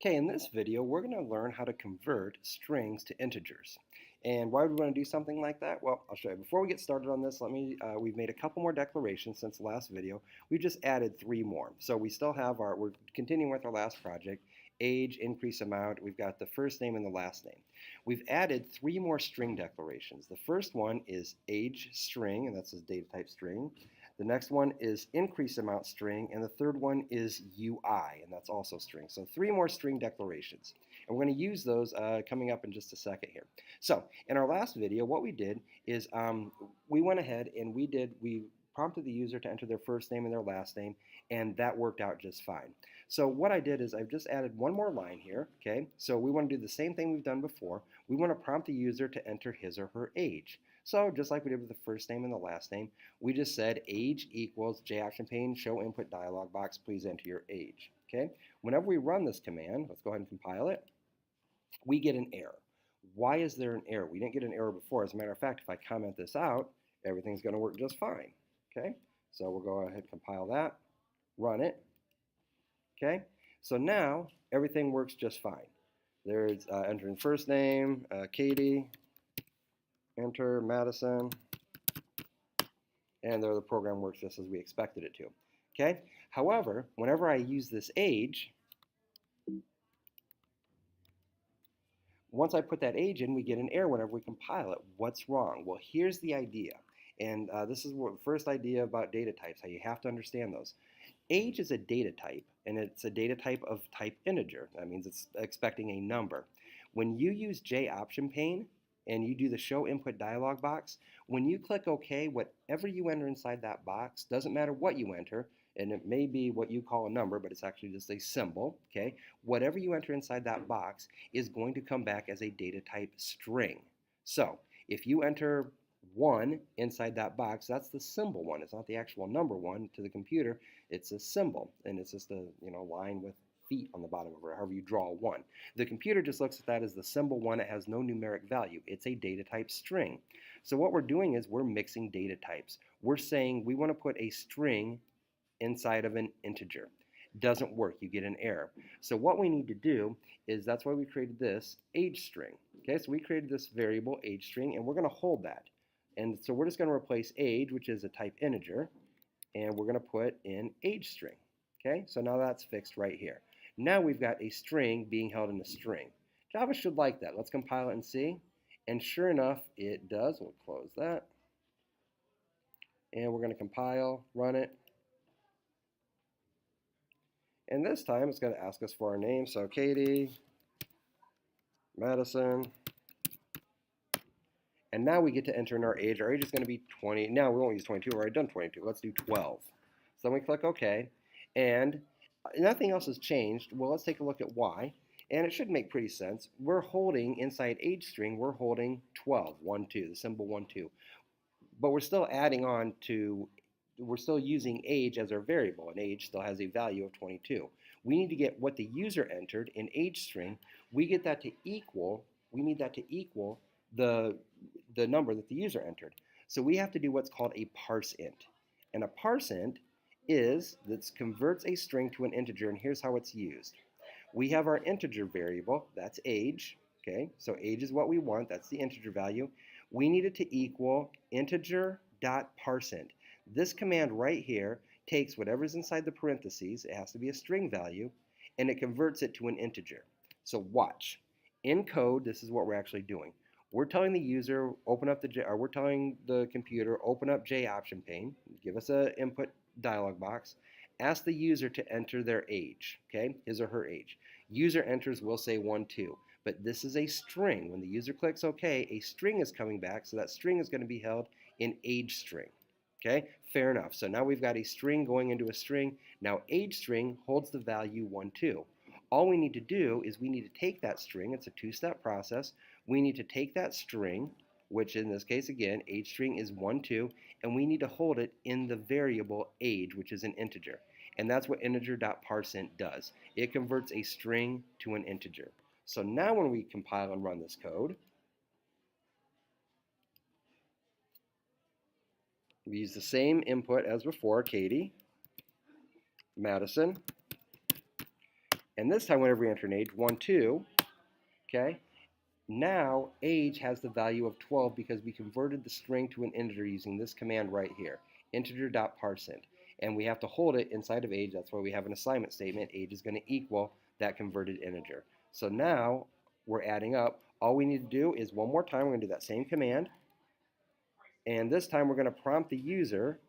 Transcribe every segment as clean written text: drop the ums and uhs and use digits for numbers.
Okay, in this video, we're going to learn how to convert strings to integers. And why would we want to do something like that? Well, I'll show you. Before we get started on this, we've made a couple more declarations since the last video. We've just added 3 more. So we still have we're continuing with our last project, age, increase amount. We've got the first name and the last name. We've added 3 more string declarations. The first one is age string, and that's a data type string. The next one is increase amount string, and the third one is UI, and that's also string. So 3 more string declarations. And we're going to use those coming up in just a second here. So in our last video, what we did is we went ahead and we prompted the user to enter their first name and their last name, and that worked out just fine. So what I did is I've just added one more line here, okay? So we want to do the same thing we've done before. We want to prompt the user to enter his or her age. So just like we did with the first name and the last name, we just said age equals j_pane show input dialog box, please enter your age, okay? Whenever we run this command, let's go ahead and compile it, we get an error. Why is there an error? We didn't get an error before. As a matter of fact, if I comment this out, everything's going to work just fine, okay? So we'll go ahead and compile that, run it, okay? So now everything works just fine. There's entering first name, Katie, enter Madison, and there the program works just as we expected it to. Okay? However, whenever I use this age, once I put that age in, we get an error whenever we compile it. What's wrong? Well, here's the idea. And this is the first idea about data types, how you have to understand those. Age is a data type, and it's a data type of type integer. That means it's expecting a number. When you use j_pane, and you do the show input dialog box, when you click OK, whatever you enter inside that box, doesn't matter what you enter, and it may be what you call a number, but it's actually just a symbol, okay? Whatever you enter inside that box is going to come back as a data type string. So if you enter 1 inside that box, that's the symbol 1. It's not the actual number 1 to the computer. It's a symbol, and it's just a line with feet on the bottom of it, however you draw a 1. The computer just looks at that as the symbol 1. It has no numeric value. It's a data type string. So what we're doing is we're mixing data types. We're saying we want to put a string inside of an integer. Doesn't work. You get an error. So what we need to do is, that's why we created this age string. Okay, so we created this variable age string, and we're going to hold that. And so we're just going to replace age, which is a type integer, and we're going to put in age string. Okay, so now that's fixed right here. Now we've got a string being held in a string. Java should like that. Let's compile it and see. And sure enough, it does. We'll close that. And we're going to compile, run it. And this time it's going to ask us for our name. So Katie, Madison. And now we get to enter in our age. Our age is going to be 20. Now we won't use 22. We've already done 22. Let's do 12. So then we click OK. And nothing else has changed. Well, let's take a look at why. And it should make pretty sense. We're holding inside age string, we're holding 12, 1, 2, the symbol 1, 2. But we're still adding on to, we're still using age as our variable, and age still has a value of 22. We need to get what the user entered in age string. We get that to equal, we need that to equal the number that the user entered. So we have to do what's called a parseInt. And a parseInt that converts a string to an integer, and here's how it's used. We have our integer variable, that's age, okay? So age is what we want, that's the integer value. We need it to equal integer.parseInt. This command right here takes whatever's inside the parentheses, it has to be a string value, and it converts it to an integer. So watch. In code, this is what we're actually doing. We're telling the user, we're telling the computer, open up j_pane, give us an input dialog box, ask the user to enter their age, okay, his or her age. User enters, we'll say 1, 2, but this is a string. When the user clicks OK, a string is coming back, so that string is going to be held in age string, okay, fair enough. So now we've got a string going into a string. Now age string holds the value 1, 2. All we need to do is we need to take that string, it's a 2-step process, we need to take that string, which in this case again, age string is 1, 2, and we need to hold it in the variable age, which is an integer. And that's what integer.parseInt does. It converts a string to an integer. So now when we compile and run this code, we use the same input as before, Katie, Madison, And this time, whenever we enter an age, 1, 2, okay, now age has the value of 12 because we converted the string to an integer using this command right here, integer.parseInt. And we have to hold it inside of age. That's why we have an assignment statement. Age is going to equal that converted integer. So now we're adding up. All we need to do is one more time, we're going to do that same command. And this time we're going to prompt the user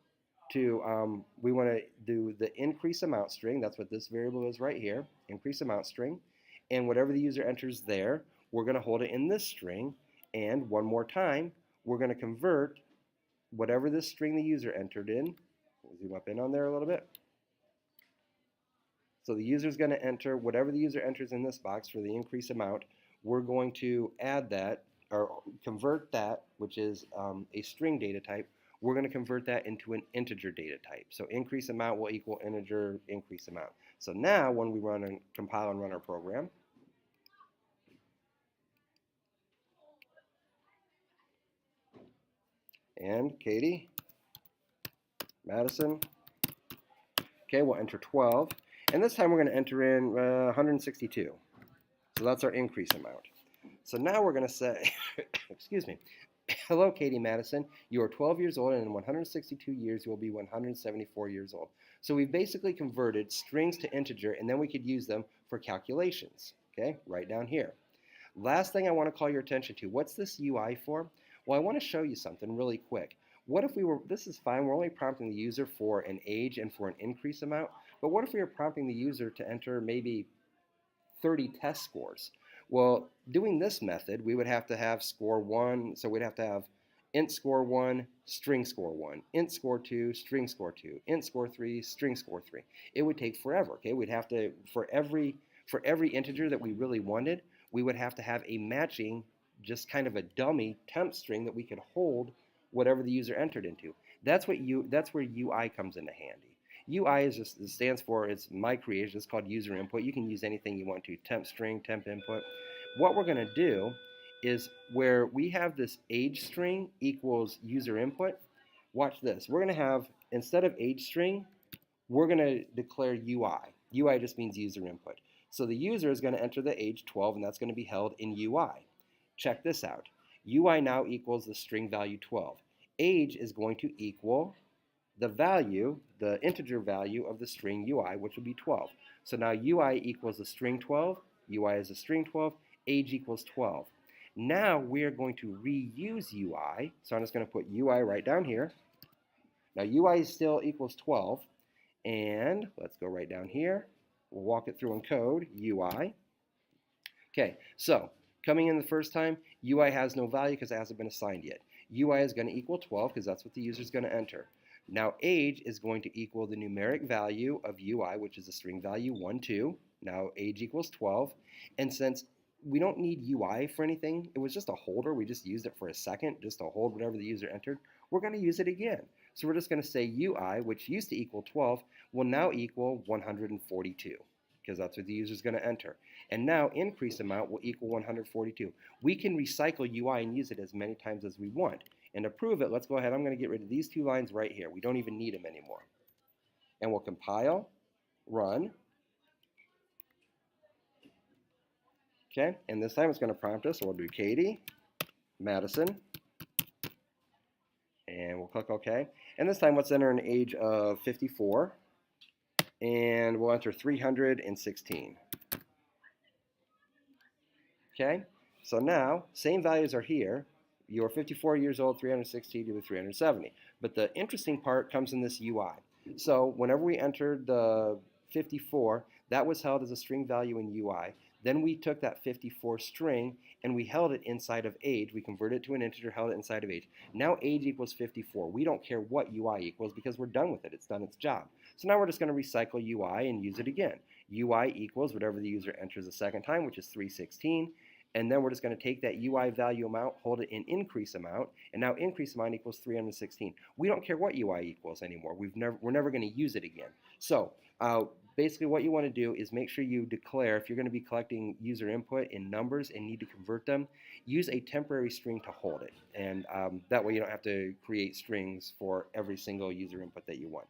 to, we want to do the increase amount string. That's what this variable is right here, increase amount string. And whatever the user enters there, we're going to hold it in this string. And one more time, we're going to convert whatever this string the user entered in. We'll zoom up in on there a little bit. So the user is going to enter whatever the user enters in this box for the increase amount. We're going to add that, or convert that, which is a string data type. We're going to convert that into an integer data type. So increase amount will equal integer increase amount. So now when we run and compile and run our program, and Katie, Madison, okay, we'll enter 12. And this time we're going to enter in 162. So that's our increase amount. So now we're going to say, excuse me, hello, Katie Madison. You are 12 years old, and in 162 years, you will be 174 years old. So we've basically converted strings to integer, and then we could use them for calculations, okay, right down here. Last thing I want to call your attention to, what's this UI for? Well, I want to show you something really quick. What if we were, this is fine, we're only prompting the user for an age and for an increase amount, but what if we were prompting the user to enter maybe 30 test scores? Well, doing this method, we would have to have score 1, so we'd have to have int score 1, string score 1, int score 2, string score 2, int score 3, string score 3. It would take forever, okay? We'd have to, for every integer that we really wanted, we would have to have a matching, just kind of a dummy temp string that we could hold whatever the user entered into. That's where UI comes into handy. UI is just, it stands for, it's my creation, it's called user input. You can use anything you want to, temp string, temp input. What we're going to do is where we have this age string equals user input, watch this. We're going to have, instead of age string, we're going to declare UI. UI just means user input. So the user is going to enter the age 12, and that's going to be held in UI. Check this out. UI now equals the string value 12. Age is going to equal the value, the integer value of the string UI, which would be 12. So now UI equals the string 12, UI is a string 12, age equals 12. Now we're going to reuse UI, so I'm just going to put UI right down here. Now UI still equals 12, and let's go right down here. We'll walk it through in code, UI. Okay, so coming in the first time, UI has no value because it hasn't been assigned yet. UI is going to equal 12 because that's what the user is going to enter. Now age is going to equal the numeric value of UI, which is the string value 1, 2. Now age equals 12. And since we don't need UI for anything, it was just a holder, we just used it for a second just to hold whatever the user entered, we're going to use it again. So we're just going to say UI, which used to equal 12, will now equal 142. Because that's what the user is going to enter. And now increase amount will equal 142. We can recycle UI and use it as many times as we want. And to prove it, let's go ahead. I'm going to get rid of these two lines right here. We don't even need them anymore. And we'll compile, run. Okay, and this time it's going to prompt us. So we'll do Katie, Madison, and we'll click OK. And this time let's enter an age of 54. And we'll enter 316. Okay, so now same values are here. You're 54 years old, 316 to 370. But the interesting part comes in this UI. So whenever we entered the 54, that was held as a string value in UI. Then we took that 54 string and we held it inside of age. We converted it to an integer, held it inside of age. Now age equals 54. We don't care what UI equals because we're done with it. It's done its job. So now we're just going to recycle UI and use it again. UI equals whatever the user enters the second time, which is 316. And then we're just going to take that UI value amount, hold it in increase amount, and now increase amount equals 316. We don't care what UI equals anymore. We're never going to use it again. So basically what you want to do is make sure you declare, if you're going to be collecting user input in numbers and need to convert them, use a temporary string to hold it. And that way you don't have to create strings for every single user input that you want.